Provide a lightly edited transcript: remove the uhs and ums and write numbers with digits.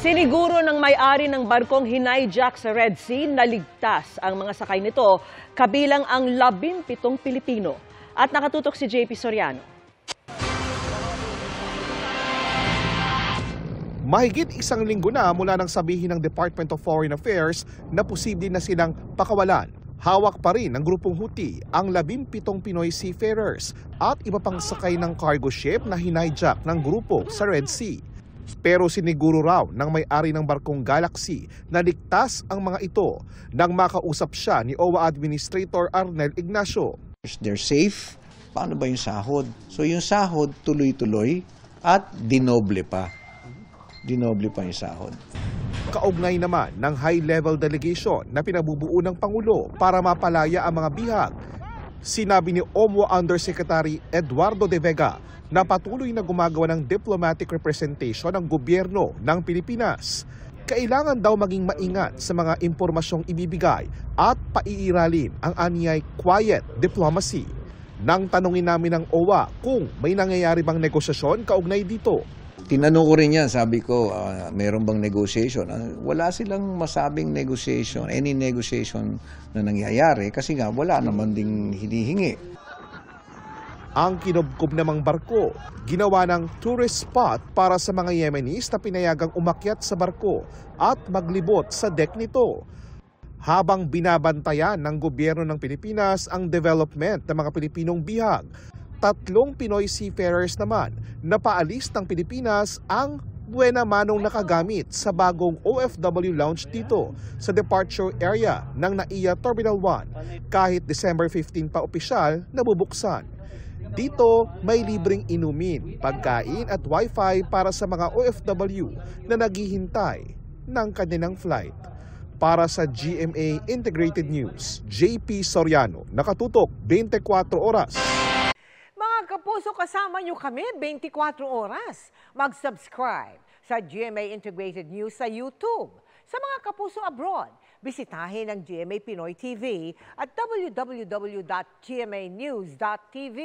Siniguro ng may-ari ng barkong hinijack sa Red Sea na ligtas ang mga sakay nito, kabilang ang 17 Pilipino. At nakatutok si JP Soriano. Mahigit isang linggo na mula nang sabihin ng Department of Foreign Affairs na posible na silang pakawalan. Hawak pa rin ng grupong Houthi ang 17 Pinoy seafarers at iba pang sakay ng cargo ship na hinijack ng grupo sa Red Sea. Pero siniguro raw ng may-ari ng barkong Galaxy na ligtas ang mga ito nang makausap siya ni OWA Administrator Arnel Ignacio. They're safe. Paano ba yung sahod? So yung sahod tuloy-tuloy at dinoble pa. Dinoble pa yung sahod. Kaugnay naman ng high-level delegation na pinabubuo ng Pangulo para mapalaya ang mga bihag. Sinabi ni OMWA Undersecretary Eduardo De Vega na patuloy na gumagawa ng diplomatic representation ng gobyerno ng Pilipinas. Kailangan daw maging maingat sa mga impormasyong ibibigay at paiiralin ang anyay quiet diplomacy. Nang tanungin namin ng OWA kung may nangyayari bang negosasyon kaugnay dito. Tinanong ko rin yan, sabi ko, meron bang negotiation? Wala silang masabing negotiation, any negotiation na nangyayari kasi nga wala naman ding hinihingi. Ang kinubkob namang barko, ginawa ng tourist spot para sa mga Yemenis na pinayagang umakyat sa barko at maglibot sa deck nito. Habang binabantayan ng gobyerno ng Pilipinas ang development ng mga Pilipinong bihag, 3 Pinoy seafarers naman na paalis ng Pilipinas ang buena manong nakagamit sa bagong OFW lounge dito sa departure area ng NAIA Terminal 1 kahit December 15 pa opisyal na bubuksan. Dito may libreng inumin, pagkain at wifi para sa mga OFW na naghihintay ng kanilang flight. Para sa GMA Integrated News, JP Soriano, nakatutok 24 oras. Mga kapuso, kasama nyo kami 24 oras. Mag-subscribe sa GMA Integrated News sa YouTube. Sa mga kapuso abroad, bisitahin ang GMA Pinoy TV at www.gmanews.tv.